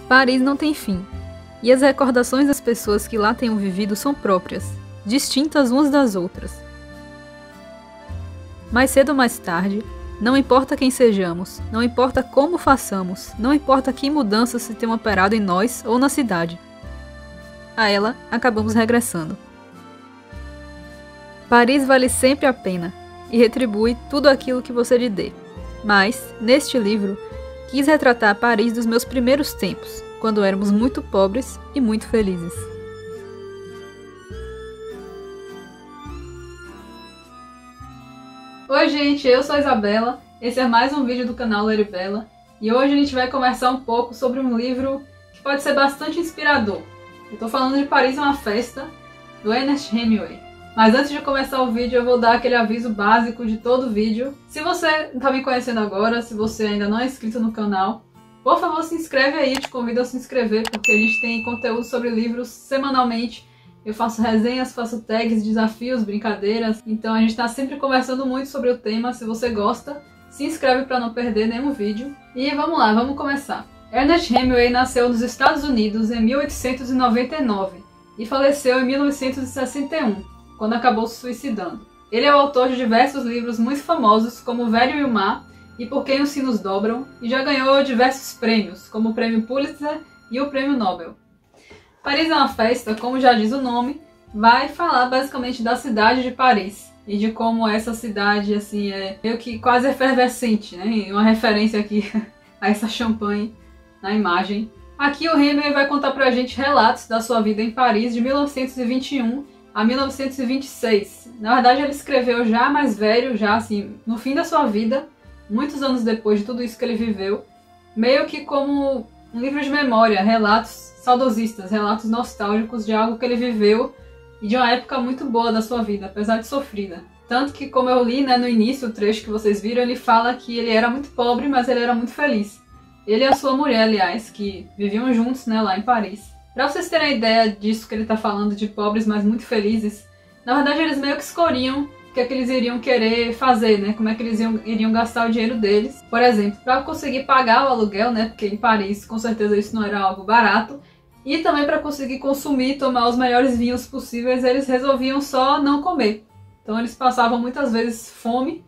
Paris não tem fim, e as recordações das pessoas que lá tenham vivido são próprias, distintas umas das outras. Mais cedo ou mais tarde, não importa quem sejamos, não importa como façamos, não importa que mudanças se tenham operado em nós ou na cidade. A ela, acabamos regressando. Paris vale sempre a pena, e retribui tudo aquilo que você lhe dê. Mas, neste livro, quis retratar Paris dos meus primeiros tempos, quando éramos muito pobres e muito felizes. Oi gente, eu sou a Isabela, esse é mais um vídeo do canal Leribela, e hoje a gente vai conversar um pouco sobre um livro que pode ser bastante inspirador. Eu tô falando de Paris é uma Festa, do Ernest Hemingway. Mas antes de começar o vídeo, eu vou dar aquele aviso básico de todo vídeo. Se você está me conhecendo agora, se você ainda não é inscrito no canal, por favor se inscreve aí, te convido a se inscrever, porque a gente tem conteúdo sobre livros semanalmente. Eu faço resenhas, faço tags, desafios, brincadeiras, então a gente está sempre conversando muito sobre o tema. Se você gosta, se inscreve para não perder nenhum vídeo. E vamos lá, vamos começar. Ernest Hemingway nasceu nos Estados Unidos em 1899 e faleceu em 1961. Quando acabou se suicidando. Ele é o autor de diversos livros muito famosos, como O Velho e o Mar e Por Quem os Sinos Dobram, e já ganhou diversos prêmios, como o Prêmio Pulitzer e o Prêmio Nobel. Paris é uma Festa, como já diz o nome, vai falar basicamente da cidade de Paris, e de como essa cidade assim é meio que quase efervescente, né? Uma referência aqui a essa champanhe na imagem. Aqui o Hemingway vai contar pra gente relatos da sua vida em Paris de 1921 a 1926. Na verdade ele escreveu já mais velho, já assim, no fim da sua vida, muitos anos depois de tudo isso que ele viveu, meio que como um livro de memória, relatos saudosistas, relatos nostálgicos de algo que ele viveu e de uma época muito boa da sua vida, apesar de sofrida. Tanto que, como eu li, né, no início, o trecho que vocês viram, ele fala que ele era muito pobre, mas ele era muito feliz. Ele e a sua mulher, aliás, que viviam juntos, né, lá em Paris. Pra vocês terem a ideia disso que ele tá falando, de pobres, mas muito felizes, na verdade eles meio que escolhiam o que é que eles iriam querer fazer, né? Como é que eles iriam gastar o dinheiro deles. Por exemplo, para conseguir pagar o aluguel, né? Porque em Paris, com certeza, isso não era algo barato. E também para conseguir consumir e tomar os melhores vinhos possíveis, eles resolviam só não comer. Então eles passavam muitas vezes fome,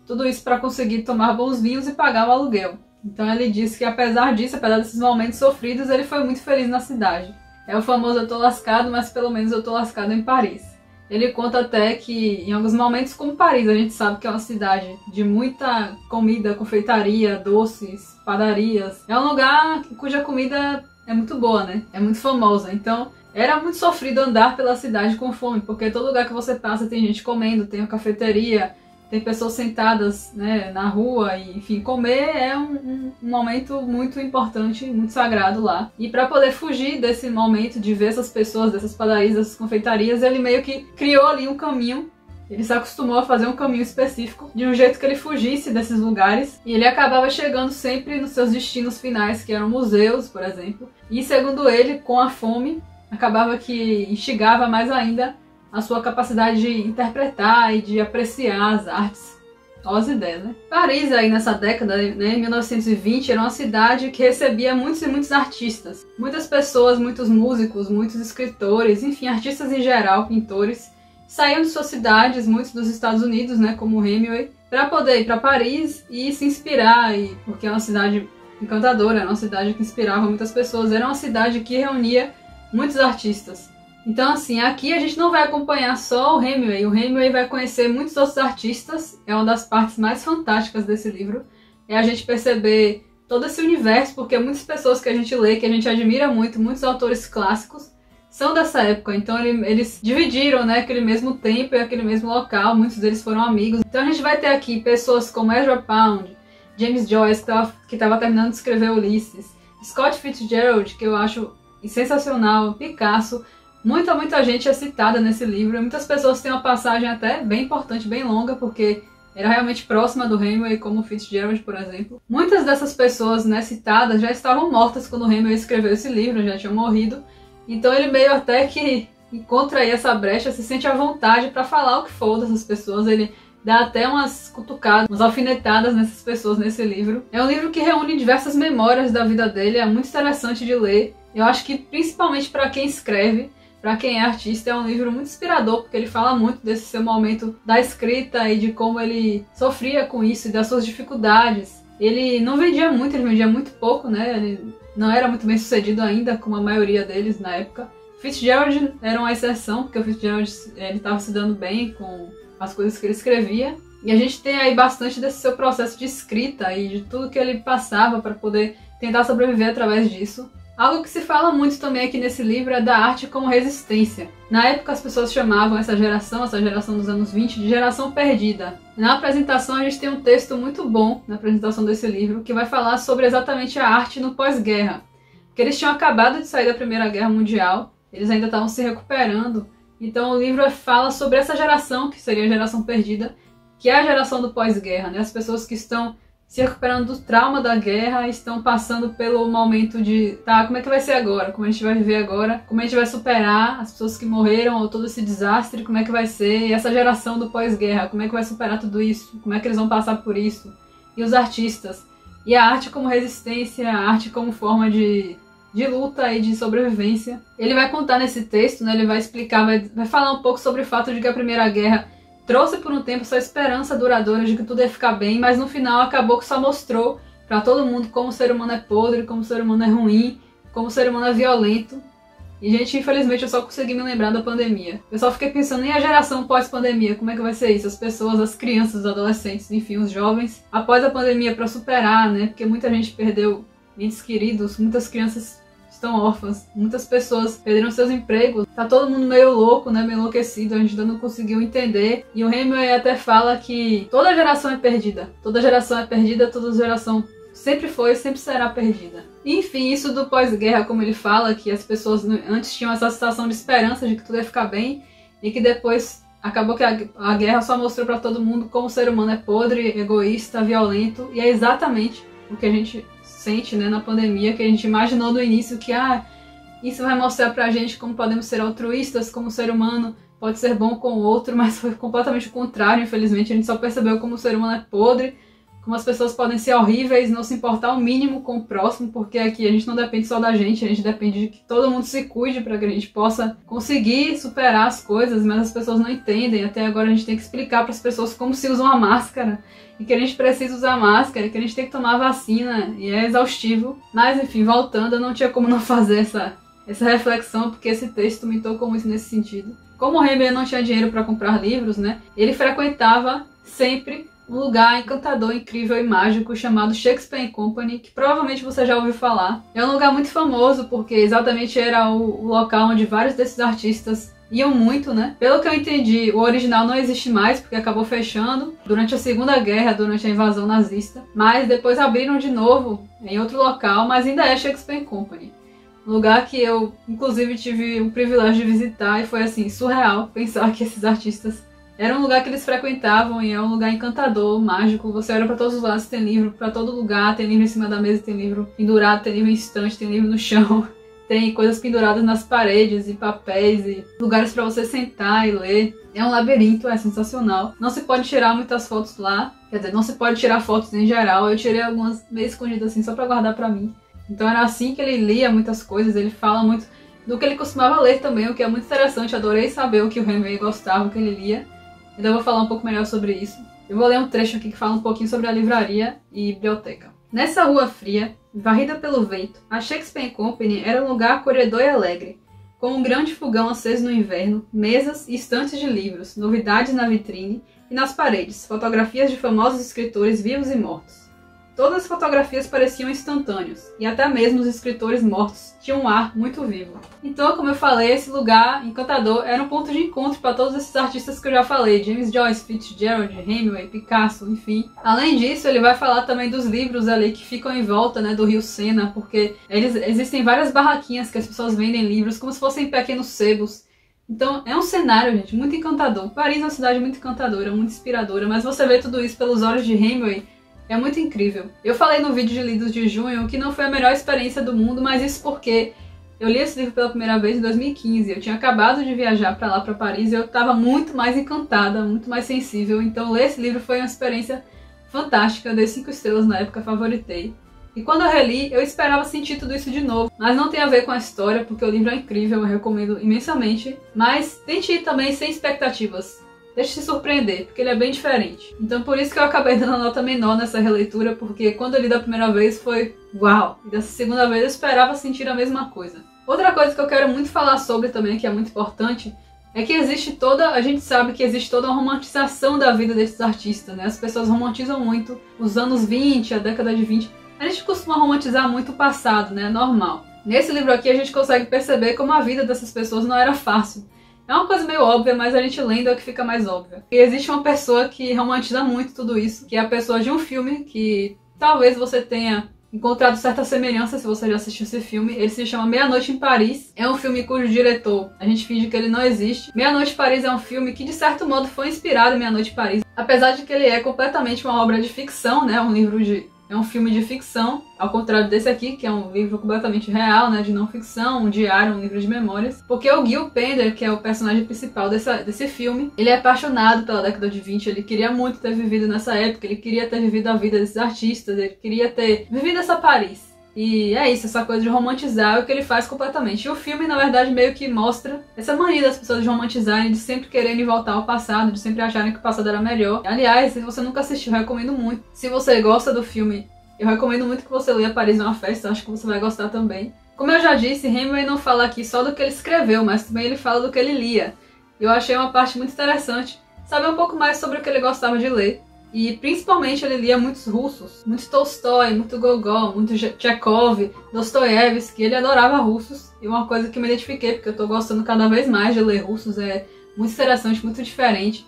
tudo isso para conseguir tomar bons vinhos e pagar o aluguel. Então ele disse que apesar disso, apesar desses momentos sofridos, ele foi muito feliz na cidade. É o famoso eu tô lascado, mas pelo menos eu tô lascado em Paris. Ele conta até que em alguns momentos, como Paris, a gente sabe que é uma cidade de muita comida, confeitaria, doces, padarias. É um lugar cuja comida é muito boa, né? É muito famosa. Então era muito sofrido andar pela cidade com fome, porque todo lugar que você passa tem gente comendo, tem uma cafeteria, tem pessoas sentadas, né, na rua, e enfim, comer é um momento muito importante, muito sagrado lá. E para poder fugir desse momento de ver essas pessoas, dessas padarias, dessas confeitarias, ele meio que criou ali um caminho. Ele se acostumou a fazer um caminho específico, de um jeito que ele fugisse desses lugares, e ele acabava chegando sempre nos seus destinos finais, que eram museus, por exemplo. E segundo ele, com a fome, acabava que instigava mais ainda a sua capacidade de interpretar e de apreciar as artes. Olha as ideias, né? Paris, aí nessa década, né, em 1920, era uma cidade que recebia muitos e muitos artistas. Muitas pessoas, muitos músicos, muitos escritores, enfim, artistas em geral, pintores, saíam de suas cidades, muitos dos Estados Unidos, né, como Hemingway, para poder ir para Paris e se inspirar, porque é uma cidade encantadora, era uma cidade que inspirava muitas pessoas, era uma cidade que reunia muitos artistas. Então, assim, aqui a gente não vai acompanhar só o Hemingway vai conhecer muitos outros artistas, é uma das partes mais fantásticas desse livro, é a gente perceber todo esse universo, porque muitas pessoas que a gente lê, que a gente admira muito, muitos autores clássicos, são dessa época, então eles dividiram, né, aquele mesmo tempo e aquele mesmo local, muitos deles foram amigos. Então a gente vai ter aqui pessoas como Ezra Pound, James Joyce, que estava terminando de escrever Ulisses, Scott Fitzgerald, que eu acho sensacional, Picasso. Muita gente é citada nesse livro, e muitas pessoas têm uma passagem até bem importante, bem longa, porque era realmente próxima do Hemingway, como Fitzgerald, por exemplo. Muitas dessas pessoas, né, citadas já estavam mortas quando o Hemingway escreveu esse livro, já tinham morrido, então ele meio até que encontra aí essa brecha, se sente à vontade para falar o que for dessas pessoas. Ele dá até umas cutucadas, umas alfinetadas nessas pessoas nesse livro. É um livro que reúne diversas memórias da vida dele, é muito interessante de ler. Eu acho que principalmente para quem escreve, para quem é artista, é um livro muito inspirador, porque ele fala muito desse seu momento da escrita e de como ele sofria com isso e das suas dificuldades. Ele não vendia muito, ele vendia muito pouco, né? Ele não era muito bem sucedido ainda, como a maioria deles na época. Fitzgerald era uma exceção, porque o Fitzgerald estava se dando bem com as coisas que ele escrevia. E a gente tem aí bastante desse seu processo de escrita e de tudo que ele passava para poder tentar sobreviver através disso. Algo que se fala muito também aqui nesse livro é da arte como resistência. Na época as pessoas chamavam essa geração dos anos 20, de geração perdida. Na apresentação a gente tem um texto muito bom, na apresentação desse livro, que vai falar sobre exatamente a arte no pós-guerra. Porque eles tinham acabado de sair da Primeira Guerra Mundial, eles ainda estavam se recuperando. Então o livro fala sobre essa geração, que seria a geração perdida, que é a geração do pós-guerra, né? As pessoas que estão se recuperando do trauma da guerra, estão passando pelo momento de, tá, como é que vai ser agora? Como a gente vai viver agora? Como a gente vai superar as pessoas que morreram ou todo esse desastre? Como é que vai ser? E essa geração do pós-guerra, como é que vai superar tudo isso? Como é que eles vão passar por isso? E os artistas? E a arte como resistência, a arte como forma de luta e de sobrevivência. Ele vai contar nesse texto, né? Ele vai explicar, vai falar um pouco sobre o fato de que a Primeira Guerra trouxe por um tempo essa esperança duradoura de que tudo ia ficar bem, mas no final acabou que só mostrou pra todo mundo como o ser humano é podre, como o ser humano é ruim, como o ser humano é violento. E, gente, infelizmente eu só consegui me lembrar da pandemia. Eu só fiquei pensando em a geração pós-pandemia, como é que vai ser isso? As pessoas, as crianças, os adolescentes, enfim, os jovens, após a pandemia pra superar, né? Porque muita gente perdeu entes queridos, muitas crianças estão órfãs, muitas pessoas perderam seus empregos, tá todo mundo meio louco, né, meio enlouquecido, a gente ainda não conseguiu entender. E o Hemingway até fala que toda geração é perdida, toda geração é perdida, toda geração sempre foi e sempre será perdida. Enfim, isso do pós-guerra, como ele fala, que as pessoas antes tinham essa sensação de esperança de que tudo ia ficar bem e que depois acabou que a guerra só mostrou pra todo mundo como o ser humano é podre, egoísta, violento, e é exatamente o que a gente sente, né, na pandemia, que a gente imaginou no início que isso vai mostrar pra gente como podemos ser altruístas, como o ser humano pode ser bom com o outro, mas foi completamente o contrário, infelizmente. A gente só percebeu como o ser humano é podre, como as pessoas podem ser horríveis, não se importar o mínimo com o próximo, porque aqui a gente não depende só da gente, a gente depende de que todo mundo se cuide para que a gente possa conseguir superar as coisas, mas as pessoas não entendem. Até agora a gente tem que explicar para as pessoas como se usa uma máscara, e que a gente precisa usar máscara, que a gente tem que tomar vacina, e é exaustivo. Mas enfim, voltando, eu não tinha como não fazer essa reflexão, porque esse texto me tocou muito nesse sentido. Como o Hemingway não tinha dinheiro para comprar livros, né, ele frequentava sempre um lugar encantador, incrível e mágico chamado Shakespeare & Company, que provavelmente você já ouviu falar. É um lugar muito famoso porque exatamente era o local onde vários desses artistas iam muito, né? Pelo que eu entendi, o original não existe mais porque acabou fechando durante a Segunda Guerra, durante a invasão nazista, mas depois abriram de novo em outro local, mas ainda é Shakespeare & Company. Um lugar que eu, inclusive, tive o privilégio de visitar e foi, assim, surreal pensar que esses artistas era um lugar que eles frequentavam e é um lugar encantador, mágico. Você olha pra todos os lados, tem livro pra todo lugar, tem livro em cima da mesa, tem livro pendurado, tem livro em estante, tem livro no chão. Tem coisas penduradas nas paredes e papéis e lugares pra você sentar e ler. É um labirinto, é sensacional. Não se pode tirar muitas fotos lá, quer dizer, não se pode tirar fotos em geral. Eu tirei algumas meio escondidas assim, só pra guardar pra mim. Então era assim que ele lia muitas coisas, ele fala muito do que ele costumava ler também, o que é muito interessante. Adorei saber o que o Hemingway gostava, o que ele lia. Então eu vou falar um pouco melhor sobre isso. Eu vou ler um trecho aqui que fala um pouquinho sobre a livraria e biblioteca. Nessa rua fria, varrida pelo vento, a Shakespeare & Company era um lugar acolhedor e alegre, com um grande fogão aceso no inverno, mesas e estantes de livros, novidades na vitrine e nas paredes, fotografias de famosos escritores vivos e mortos. Todas as fotografias pareciam instantâneas, e até mesmo os escritores mortos tinham um ar muito vivo. Então, como eu falei, esse lugar encantador era um ponto de encontro para todos esses artistas que eu já falei, James Joyce, Fitzgerald, Hemingway, Picasso, enfim. Além disso, ele vai falar também dos livros ali que ficam em volta, né, do Rio Sena, porque existem várias barraquinhas que as pessoas vendem livros como se fossem pequenos sebos. Então, é um cenário, gente, muito encantador. Paris é uma cidade muito encantadora, muito inspiradora, mas você vê tudo isso pelos olhos de Hemingway, é muito incrível. Eu falei no vídeo de lidos de junho que não foi a melhor experiência do mundo, mas isso porque Eu li esse livro pela primeira vez em 2015, eu tinha acabado de viajar para lá, para Paris, e eu estava muito mais encantada, muito mais sensível, então ler esse livro foi uma experiência fantástica, dei 5 estrelas na época, favoritei. E quando eu reli, eu esperava sentir tudo isso de novo, mas não tem a ver com a história, porque o livro é incrível, eu recomendo imensamente, mas tente ir também sem expectativas. Deixe se surpreender, porque ele é bem diferente. Então por isso que eu acabei dando nota menor nessa releitura, porque quando eu li da primeira vez foi uau! E dessa segunda vez eu esperava sentir a mesma coisa. Outra coisa que eu quero muito falar sobre também, que é muito importante, é que a gente sabe que existe toda uma romantização da vida desses artistas, né? As pessoas romantizam muito os anos 20, a década de 20. A gente costuma romantizar muito o passado, né? É normal. Nesse livro aqui a gente consegue perceber como a vida dessas pessoas não era fácil. É uma coisa meio óbvia, mas a gente lendo é que fica mais óbvia. E existe uma pessoa que romantiza muito tudo isso, que é a pessoa de um filme que talvez você tenha encontrado certa semelhança se você já assistiu esse filme. Ele se chama Meia-Noite em Paris. É um filme cujo diretor, a gente finge que ele não existe. Meia-Noite em Paris é um filme que de certo modo foi inspirado em Meia-Noite em Paris. Apesar de que ele é completamente uma obra de ficção, né? É um filme de ficção, ao contrário desse aqui, que é um livro completamente real, né, de não ficção, um diário, um livro de memórias. Porque o Gil Pender, que é o personagem principal desse filme, ele é apaixonado pela década de 20, ele queria muito ter vivido nessa época, ele queria ter vivido a vida desses artistas, ele queria ter vivido essa Paris. E é isso, essa coisa de romantizar é o que ele faz completamente. E o filme, na verdade, meio que mostra essa mania das pessoas de romantizarem, de sempre quererem voltar ao passado, de sempre acharem que o passado era melhor. Aliás, se você nunca assistiu, eu recomendo muito. Se você gosta do filme, eu recomendo muito que você leia Paris é uma Festa, acho que você vai gostar também. Como eu já disse, Hemingway não fala aqui só do que ele escreveu, mas também ele fala do que ele lia. E eu achei uma parte muito interessante, saber um pouco mais sobre o que ele gostava de ler. E principalmente ele lia muitos russos, muito Tolstói, muito Gogol, muito Chekhov, Dostoiévski, ele adorava russos. E uma coisa que me identifiquei, porque eu tô gostando cada vez mais de ler russos, é muito interessante, muito diferente.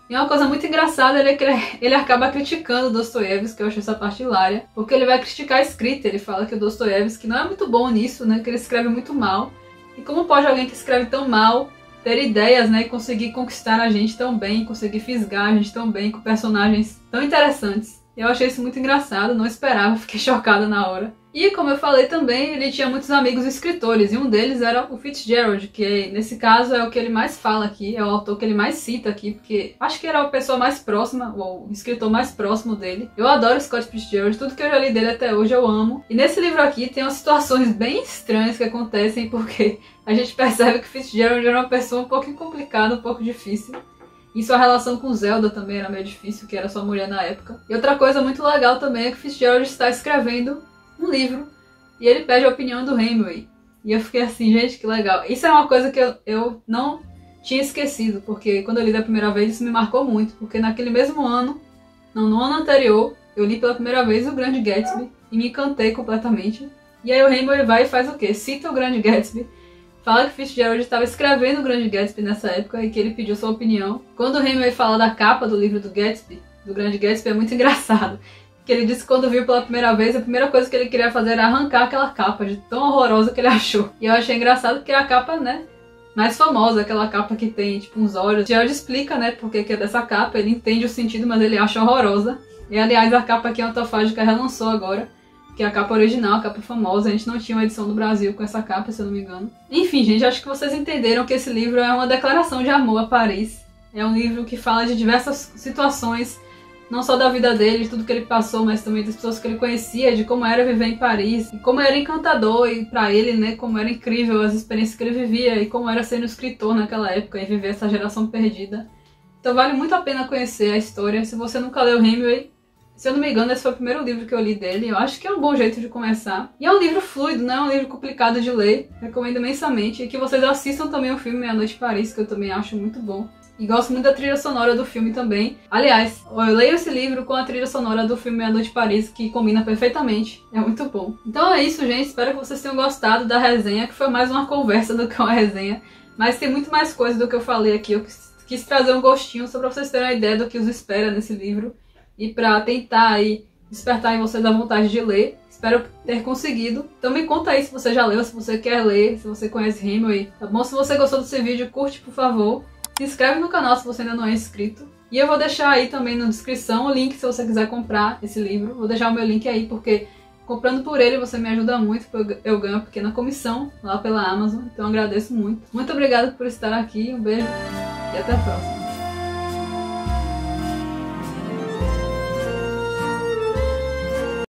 E uma coisa muito engraçada é que ele acaba criticando Dostoiévski, que eu achei essa parte hilária, porque ele vai criticar a escrita, ele fala que o Dostoiévski não é muito bom nisso, né, que ele escreve muito mal. E como pode alguém que escreve tão mal ter ideias, né, e conseguir conquistar a gente tão bem, conseguir fisgar a gente tão bem, com personagens tão interessantes. Eu achei isso muito engraçado, não esperava, fiquei chocada na hora. E como eu falei também, ele tinha muitos amigos escritores, e um deles era o Fitzgerald, que nesse caso é o que ele mais fala aqui, é o autor que ele mais cita aqui, porque acho que era a pessoa mais próxima, ou o escritor mais próximo dele. Eu adoro Scott Fitzgerald, tudo que eu já li dele até hoje eu amo. E nesse livro aqui tem umas situações bem estranhas que acontecem, porque a gente percebe que Fitzgerald era uma pessoa um pouco complicada, um pouco difícil. E sua relação com Zelda também era meio difícil, que era sua mulher na época. E outra coisa muito legal também é que Fitzgerald está escrevendo um livro e ele pede a opinião do Hemingway. E eu fiquei assim, gente, que legal. Isso é uma coisa que eu não tinha esquecido, porque quando eu li da primeira vez isso me marcou muito, porque naquele mesmo ano, não, no ano anterior, eu li pela primeira vez O Grande Gatsby e me encantei completamente. E aí o Hemingway vai e faz o quê? Cita O Grande Gatsby, fala que Fitzgerald estava escrevendo O Grande Gatsby nessa época e que ele pediu sua opinião. Quando o Hemingway fala da capa do livro do Grande Gatsby, é muito engraçado. Que ele disse que quando viu pela primeira vez, a primeira coisa que ele queria fazer era arrancar aquela capa, de tão horrorosa que ele achou. E eu achei engraçado porque é a capa, né, mais famosa, aquela capa que tem, tipo, uns olhos. O Gerald explica, né, porque que é dessa capa, ele entende o sentido, mas ele acha horrorosa. E, aliás, a capa aqui Antofágica relançou agora, que é a capa original, a capa famosa. A gente não tinha uma edição do Brasil com essa capa, se eu não me engano. Enfim, gente, acho que vocês entenderam que esse livro é uma declaração de amor a Paris. É um livro que fala de diversas situações, não só da vida dele, de tudo que ele passou, mas também das pessoas que ele conhecia, de como era viver em Paris, e como era encantador e pra ele, né, como era incrível as experiências que ele vivia e como era ser um escritor naquela época e viver essa geração perdida. Então vale muito a pena conhecer a história. Se você nunca leu Hemingway, se eu não me engano, esse foi o primeiro livro que eu li dele, eu acho que é um bom jeito de começar. E é um livro fluido, não é um livro complicado de ler, recomendo imensamente. E que vocês assistam também o filme Meia-Noite em Paris, que eu também acho muito bom. E gosto muito da trilha sonora do filme também. Aliás, eu leio esse livro com a trilha sonora do filme Meia-Noite em Paris, que combina perfeitamente. É muito bom. Então é isso, gente. Espero que vocês tenham gostado da resenha, que foi mais uma conversa do que uma resenha. Mas tem muito mais coisa do que eu falei aqui. Eu quis trazer um gostinho só pra vocês terem uma ideia do que os espera nesse livro. E pra tentar aí despertar em vocês a vontade de ler. Espero ter conseguido. Então me conta aí se você já leu, se você quer ler, se você conhece Hemingway. Tá bom? Se você gostou desse vídeo, curte, por favor. Se inscreve no canal se você ainda não é inscrito. E eu vou deixar aí também na descrição o link se você quiser comprar esse livro. Vou deixar o meu link aí porque Comprando por ele você me ajuda muito, porque eu ganho uma pequena comissão lá pela Amazon, então eu agradeço muito. Muito obrigada por estar aqui, um beijo e até a próxima.